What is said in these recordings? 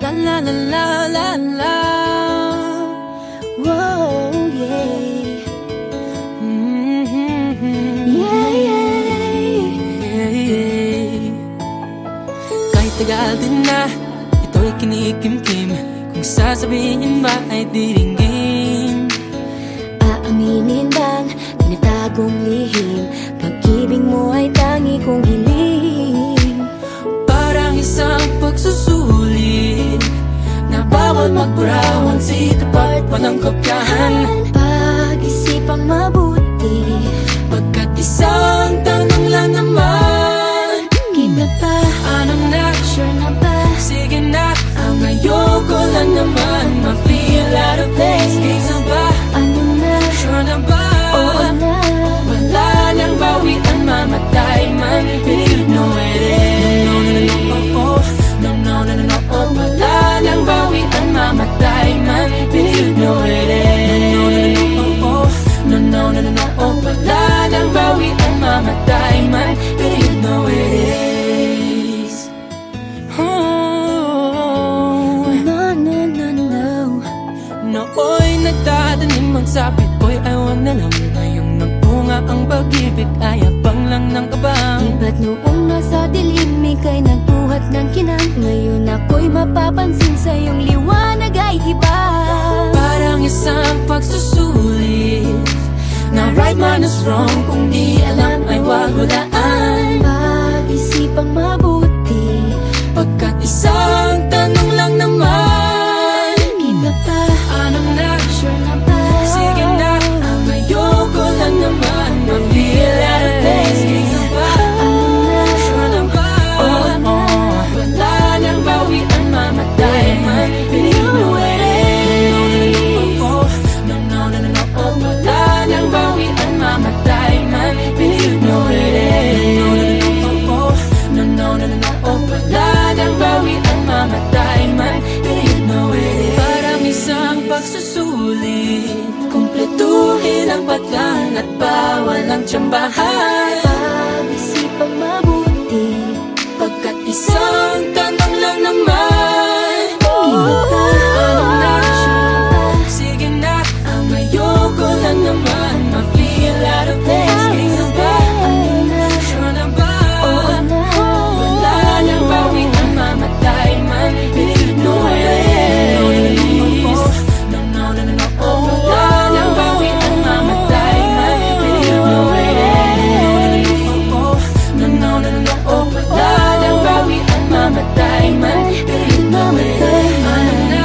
La la la la la la. Whoa, yeah. Yeah, yeah. Kahit tagal din na ito'y kinikimkim, kung sasabihin ba ay diringgin. Aaminin bang tinatagong lihim, pag-ibig mo ay tangi kong hiling. Parang isang pagsusulit na bawal magburawan, sikat at walang kopyahan. Pag-isipang mabuti, Pagkat isang tanong lang naman, iba pa, anong na? sure na ba? Sige na, ang ayoko lang naman ma-feel out of place. Kaysa ba? Ano na? Sure na ba? Oo na. Wala nang bawian, mamatay man, but you know it is. No, no, no, no, no, oh. Wala nang bawian, mamatay man, but you know it is. No, no, no, no, no, oh. Wala nang bawian, mamatay man, but you know it is. No, no, no, no. Nooy nagtatanim ang sapit ko'y ayaw na lang. Ngayong nagbunga ang pag-ibig ay abang lang ng kabang. Iba't noong nasa dilim, ika'y nagbuhat ng kinang. Ngayon ako'y mapapansin sa iyong liwanag ay iba. Parang isang pagsusulit na right man is wrong, kung di alam ay wag hulaan. Pag-isipang mabuti, Pagkat isang tanong lang naman, iba pa, anong na? sure na ba? Sige na, ang ayoko lang naman ma-feel out of place. Kaysa ba? Ano na? Sure na ba? Oo na. Wala nang bawian, mamatay man, but you know it is. No, no, no, no, no, oh. Wala nang bawian, mamatay man, but you know it is. No, no, no, no, no, oh. Wala nang bawian, mamatay man, but you know it is. Parang isang pagsusulit, kumpletuhin ang patlan at bawal ang tsambahan. Pag-isipang mabuti, Pagkat isang tanong lang naman, iba pa, anong na? sure na ba? Sige na, ang ayoko lang naman ma-feel out of place. Kaysa ba? Ano na? Sure na ba? Oo na. Wala nang bawian, mamatay man, but you know it is. No, no, no, no, no, oh. Wala nang bawian, mamatay man, but you know it is. No, no, no, no, no, oh. Wala nang bawian, mamatay man, but you know it is. Anong na?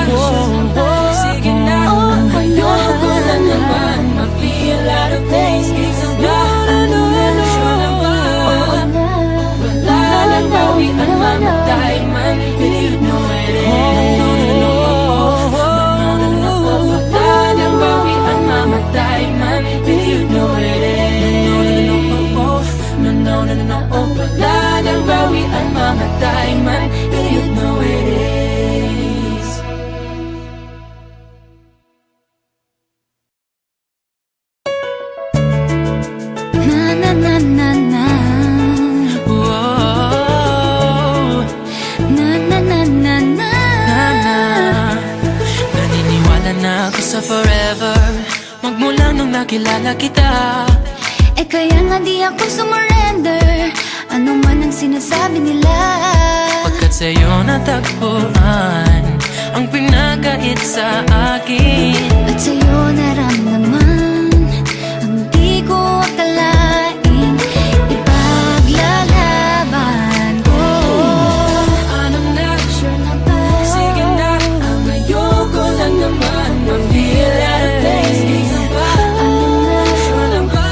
Sige na, ang ayoko lang naman ma-feel out of place. Kaysa ba? Sure na ba? Oo na. Wala nang bawian, mamatay man, but you know it is. Wala nang bawian, mamatay man, but you know it is. No, no, no, no, no, oh. Wala nang bawian, mamatay man, but you know it is. Na na na na na, Whoa. na na na na na. Naniniwala na ako sa forever, magmula nung nakilala kita. Eh kaya nga di ako sumurrender, ano man ang sinasabi nila. Pagkat sa'yo natagpuan ang pinagkait sa akin. At sa'yo naramdaman ang di ko akalain, ipaglalaban ko. Anong na? Sure na ba? Sige na, ang ayoko lang naman ma-feel out of place. Kaysa ba? Ano na? Sure na ba?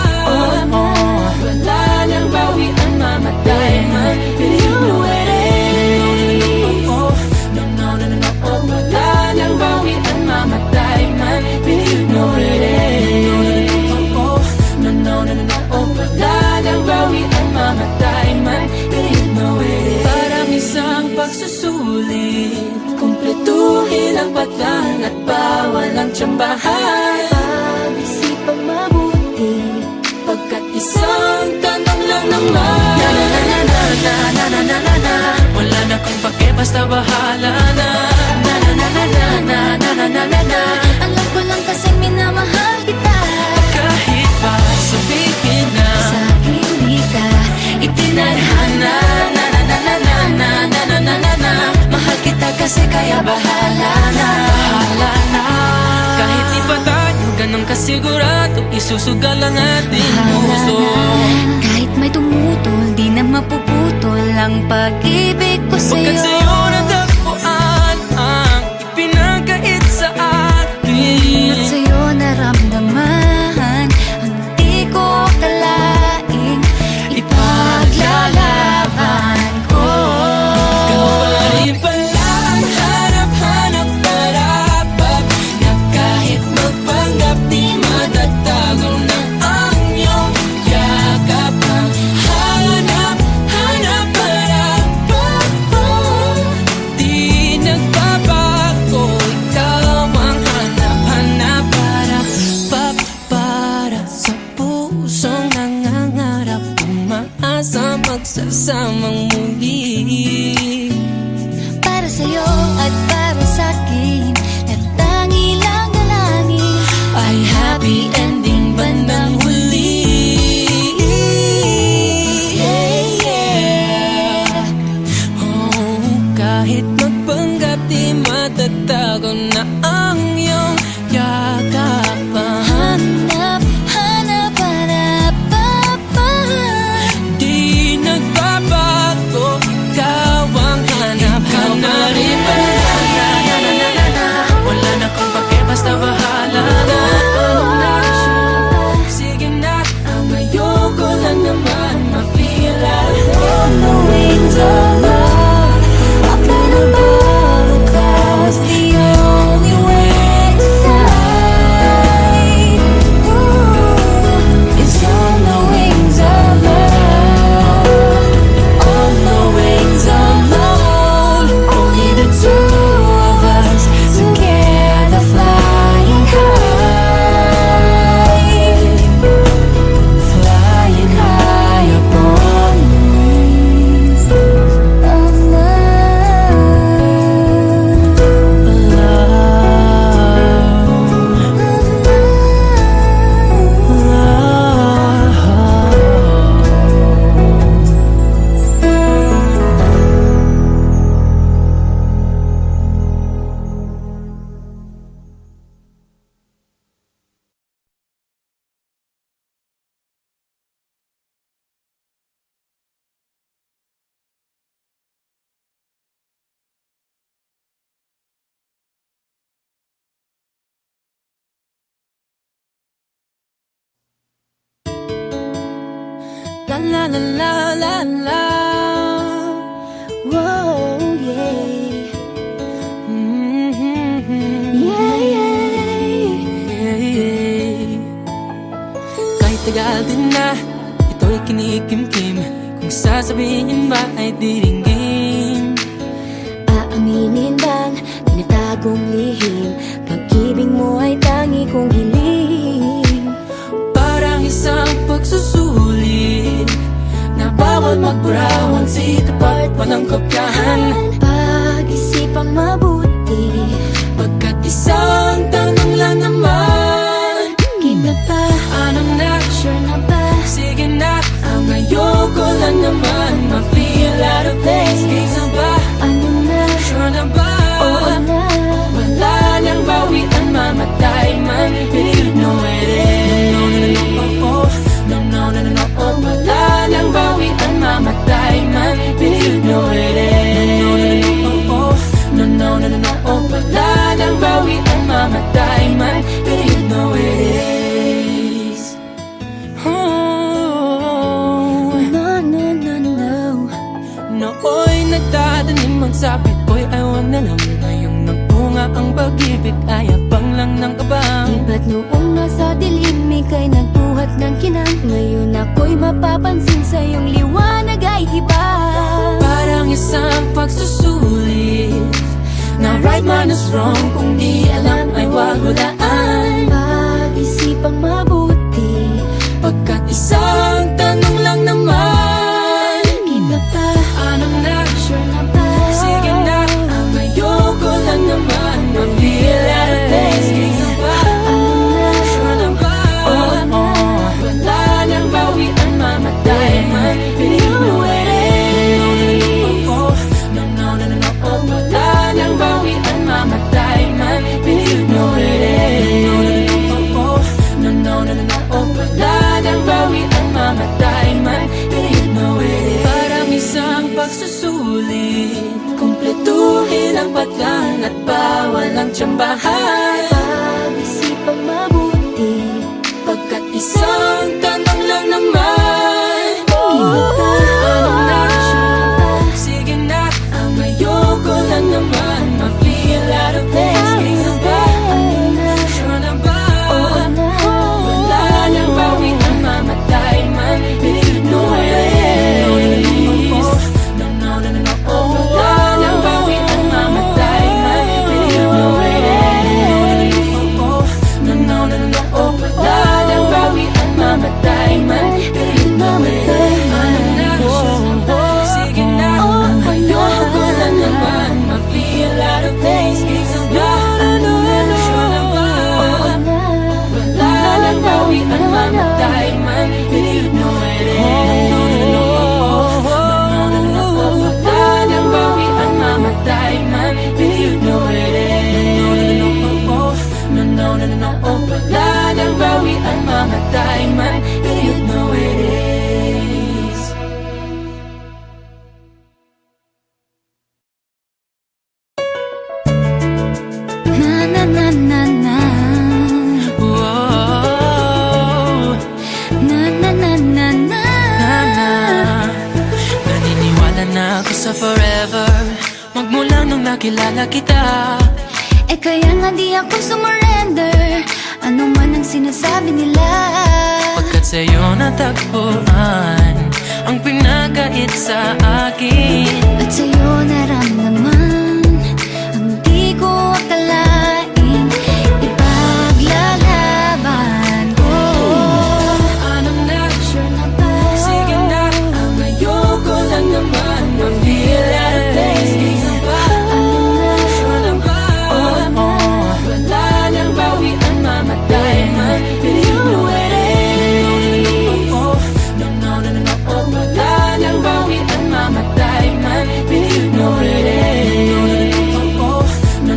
Wala nang bawian, mamatay man, but you know it is. No, no, no, no, no, oh. Wala nang bawian, mamatay man, but you know it is. No, no, no, no, no, oh. Wala nang bawian, mamatay man, but you know it is. Parang isang pagsusulit, kumpletuhin ang patlan at bawal ang tsambahan. Pag-isipang mabuti, Pagkat isang tanong lang naman, na na na na na na na na na na. Wala na kung pake, basta bahala na. tinadhana. Na na na na na na na na na na na. Mahal kita kasi kaya bahala na. Bahala na. Kahit di pa tayo ganun kasigurado, isusugal ang ating puso. Kahit may tumutol, di na mapuputol ang pag-ibig ko sa'yo. Pagkat sa'yo natagpuan ang ipinagkait sa akin. At sa'yo naramdaman ang di ko akalaing ipaglalaban ko. Ikaw pa rin pala ang hanap-hanap para na kahit magpanggap di matatago na ang iyong yakap. Ang hanap-hanap para di nagbabago. Ikaw ang hanap-hanap para sa pusong nangangarap, umaasa magsasamang muli. Para sa'yo at para sa'kin, at tangi lang dalangin Ay happy ending bandang huli. Oh, kahit magpanggap di matatago na ang iyong yakap. hanap, hanap, hanap, Di nagbabago, ikaw ang hanap. Ikaw pa rin pala. Wala na kung pake, basta bahala na. Sige na, ang ayoko lang naman ma-feel On the wings of love, up and above the clouds, the only way to fly is on the wings of love. On the wings of love, only the two of us together flying high, flying high upon the wings of La la la la la la. Whoa, yeah. Mm-hmm. Yeah, Kahit tagal din na, ito'y kinikimkim. Kung sasabihin ba ay diringgin. Aaminin bang tinatagong lihim, pag-ibig mo ay tangi kong hiling. Parang isang pagsusulit na bawal magburawan, si tapat walang kopyahan. Pag-isipang mabuti, Pagkat isang tanong lang naman, kina pa, anong na? sure na ba? Sige na, ang ayoko lang naman ma-feel out of place. Kaysa ba? Ano na? Sure na ba? Oo na. Wala nang bawian, mamatay man, but you know it is. No, no, no, no, oh, oh. No, no, no, no, no, oh. Wala nang bawian, mamatay man, but you know it is. No, no, no, no, oh, oh. No, no, no, no, no, oh. Wala nang bawian, mamatay man, but you know it is. Oh, No, no, no, no. nooy nagtatanim magsabit ko'y ewan na lang. Ngayong nagpunga ang pag-ibig ay abang lang ng kabang. Iba't noong nasa dilim, ika'y nagbuhat ng kinang. Ngayon ako'y mapapansin sa iyong liwanag ay iba. Parang isang pagsusulit na right man is wrong. Kung di alam ay wag hulaan. Pag-isipang mabuti, Pagkat isang tanong lang naman, kina pa, anong na? sure na ba? Sige na, ang ayoko lang naman ma-feel out of place. Kaysa ba? Ano na? Sure na ba? Oo na. Wala nang bawian, mamatay man, but you know it pagsusulit, kumpletuhin ang paglang at bawal ang tsambahan. Pag-isipang mabuti, Pagkat isang tanong lang naman, Anong na? Sige na, ang ayoko lang naman ma-feel out of place. Sige ba? Sure na ba? Wala nang bawi ang mamatay man. Believe no ways. No. Wala nang bawi ang mamatay man. Believe no ways. No. Wala nang bawi ang mamatay man. Believe no ways. Sige na, ang ayoko lang naman ma-feel out of place. Sige ba? Sure na ba? Wala nang bawi ang mamatay man. Believe no ways. Wala nang bawi ang mamatay man. Believe no ways. No. Wala nang bawi ang mamatay man. Believe no ways. na na na na na Whoa. na na na na na Naniniwala na ako sa forever, magmula nung nakilala kita. Eh kaya nga di ako sumurrender, ano man ang sinasabi nila. Pagkat sa'yo natagpuan ang pinagkait sa akin. At sa'yo naramdaman ang di ko akalain, ipaglalaban ko. Anong na? Sure na ba? Sige na, ang ayoko lang naman ma-feel out of place. Sige ba? Sure na ba? Wala nang bawi ang mamatay man. Believe no ways. No. Wala nang bawi ang mamatay man. Believe no ways. No.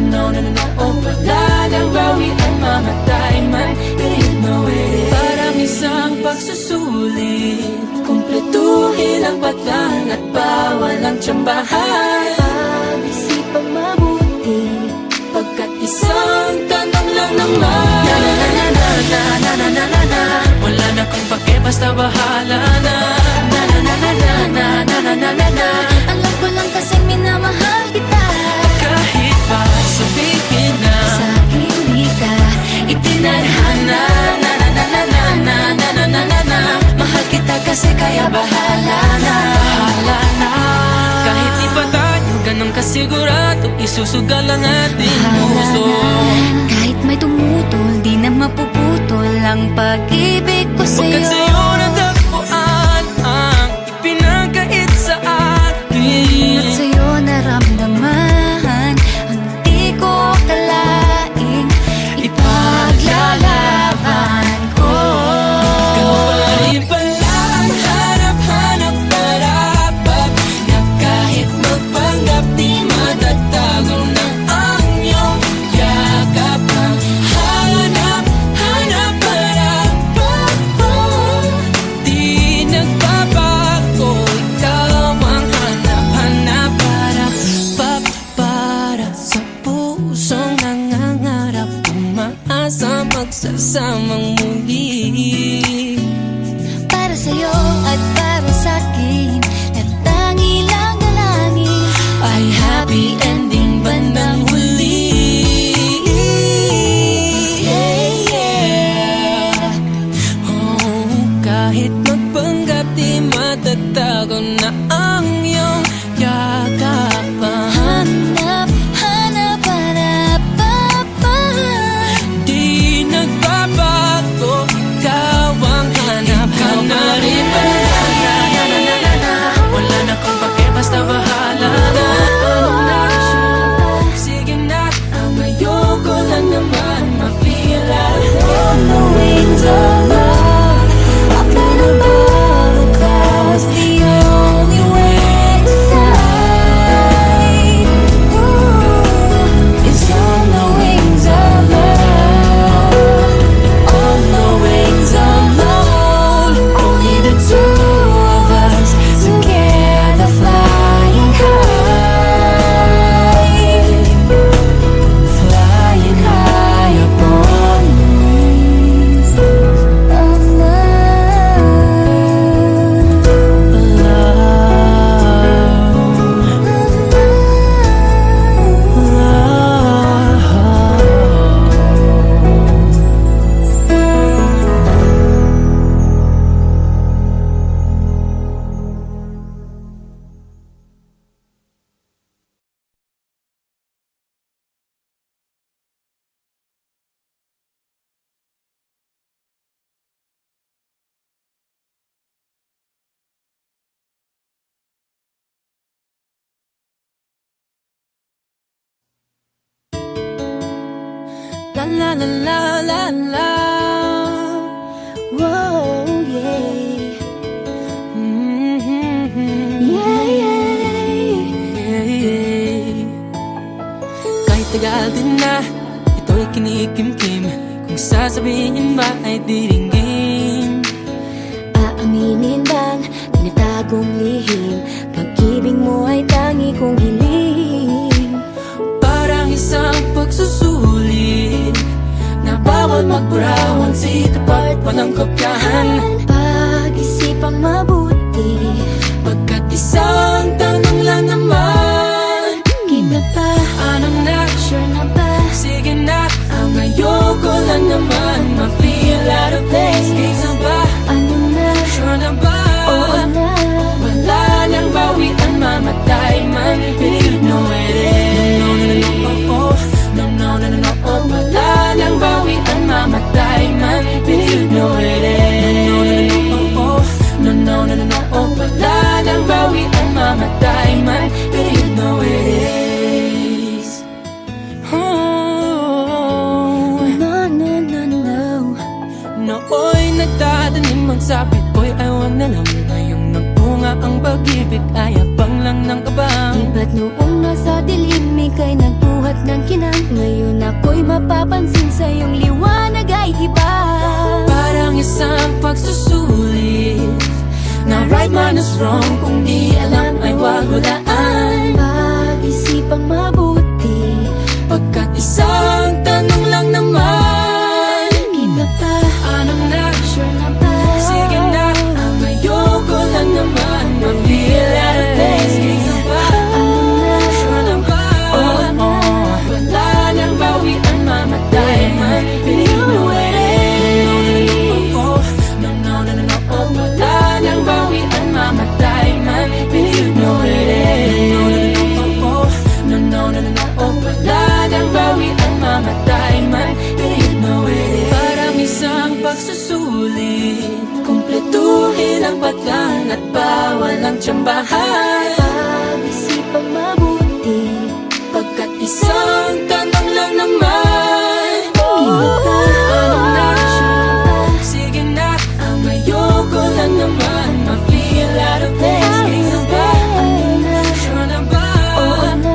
Wala nang bawi ang mamatay man. Believe no ways. Parang isang pagsusulit, kumpletuhin ang paglang at bawal ang tsambahan. Pag-isipang mabuti, Pagkat isang tanong lang naman, na. Wala na kung pake, basta bahala na. Na. alam ko lang kasi minamahal kita. Kahit pa sabihin na Sa akin di ka itinadhana. Na. Mahal kita kasi kaya bahala na. Kahit di pa tayo ganun kasigurado, isusugal ang ating puso. Kahit may tumutol, di na mapuputol ang pag-ibig ko Pagkat sa'yo. sa'yo natagpuan ang ipinagkait sa akin. At sa'yo naramdaman ang di ko akalain, ipaglalaban ko. Ikaw pa rin pala ang hanap-hanap marapat, na kahit magpanggap di matatago na ang iyong yakap. Ang hanap-hanap marapat, La la la la la la. Whoa, yeah. Mm-hmm. Yeah, yeah. Kahit tagal din na ito'y kinikimkim, kung sasabihin ba ay diringgin. Aaminin bang tinatagong lihim, pag-ibig mo ay tangi kong hiling. Parang isang pagsusulit na bawal magburawan, sitapat pa ng kopyahan. Pag-isipang mabuti, Pagkat isang tanong lang naman, kita pa, ano na, sure na ba? sige na, ang ayoko lang naman ma-feel out of place. Kaysa ba, Ano na, sure na ba? oo na. Wala nang bawian, mamatay man, you know it is. No, no, no, no, oh, oh. No, no, no, no, no, oh. Wala nang bawian, mamatay man, you know it is. No, no, no, no, oh, oh. No, no, no, no, no, oh. Wala nang bawian, mamatay man, you know it is. Oh, No, no, no, no. nooy nagtatanim ang sapit ko'y ayaw na lang. Ngayong nagpunga ang pag-ibig ay abang lang ng kabang. Di ba't noong nasa dilim ika'y nagbuhat ng kinang, ngayon ako'y mapapansin sa iyong liwanag ay iba. Parang isang pagsusulit na right man is wrong, kung di alam ay wag hulaan. Pag-isipang mabuti, Pagkat isang tanong lang naman, kita pa, ano na, sure na ba? sige na, ang ayoko lang naman ma-feel out of place. Kaysa ba, Ano na, sure na ba? oo na. Wala nang bawian, mamatay man, you know it is. No, no, no, no, oh. Wala nang bawian, mamatay man, you know it is. No, no, no, no, oh. Wala nang bawian, mamatay man, you know it is. Parang isang pagsusulit, kumpletuhin ang patlang at bawal ang tsambahan. Pag-isipang mabuti, Pagkat isang tanong lang naman, kita pa, ano na, sure na ba? sige na, ang ayoko lang naman ma-feel out of place. Kaysa ba, Ano na, sure na ba? oo na.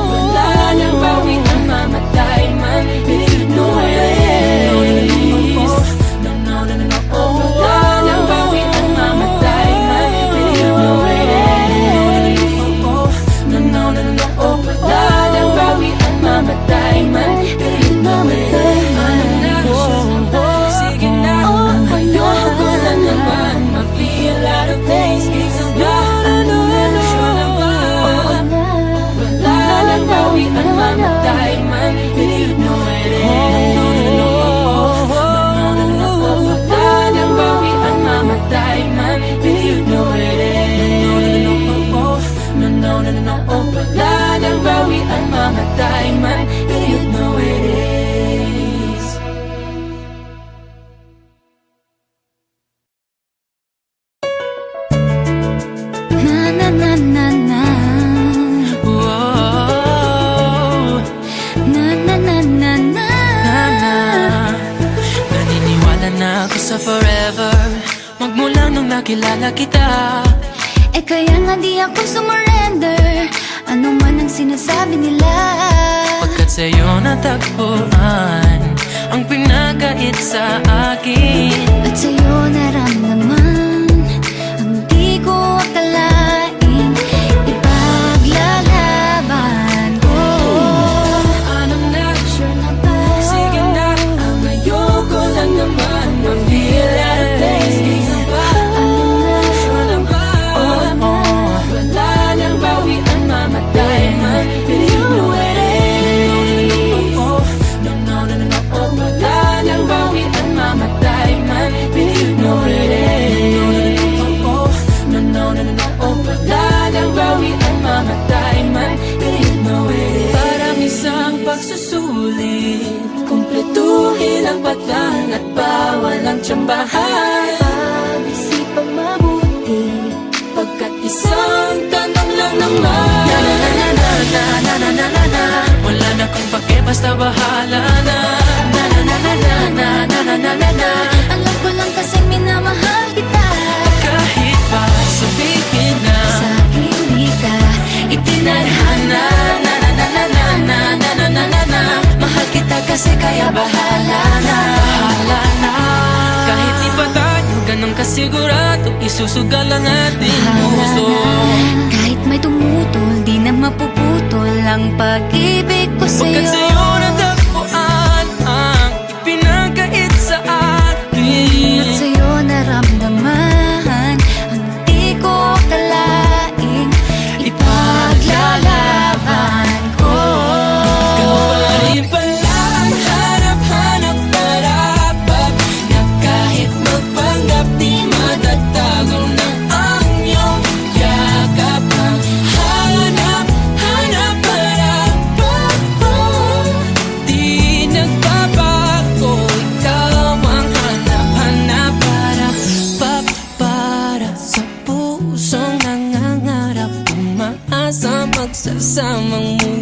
Wala nang bawian, mamatay man, you know it is. No, no, no, no, no, oh. Wala nang bawian, mamatay man, you know it is. No, no, no, no, no, oh. Wala nang bawian, mamatay man, you know it is. Ano na, sige na, ang ayoko lang naman ma-feel out of place. Kaysa ba, sure na ba? Oo na. Wala nang bawian, mamatay man, you know it is. Wala nang bawian, mamatay man, you know it is. Wala nang bawian, mamatay man, you know it is. Na na na na na, Whoa. na na na na na. Naniniwala na ako sa forever, magmula nung nakilala kita. Eh kaya nga di ako sumurrender, ano man ang sinasabi nila. Pagkat sa'yo natagpuan ang pinakait sa akin. At sa'yo naramdaman ang di ko akalain, ipaglalaban ko. Ano na, Sure na ba? sige na, ang ayoko lang naman ma-feel out of place. Kaysa ba, Ano na, sure na ba? Wala nang bawian, mamatay man, you know it is. No, no, no, no, no, oh. Wala nang bawian, mamatay man, you know it is. No, no, no, no, no, oh. Wala nang bawian, mamatay man, you know it is. Parang isang pagsusulit, kumpletuhin ang patlang at bawal ang tsambahan. pag-isipang mabuti, Pagkat isang tanong lang naman, na na na na na na na na na na. Wala na kung pake, basta bahala na. isusugal ang ating puso. Kahit may tumutol, di na mapuputol ang pag-ibig ko Pagkat sa'yo. sa'yo natagpuan ang ipinagkait sa akin. At sa'yo naramdaman ang di ko akalaing ipaglalaban ko. Kaparin pala ang hanap-hanap para na kahit magpanggap di matatago ng ang iyong yakap. Ang hanap-hanap para di nagbabago. Ikaw ang hanap-hanap para sa pusong nangangarap, umaasa magsasamang muli.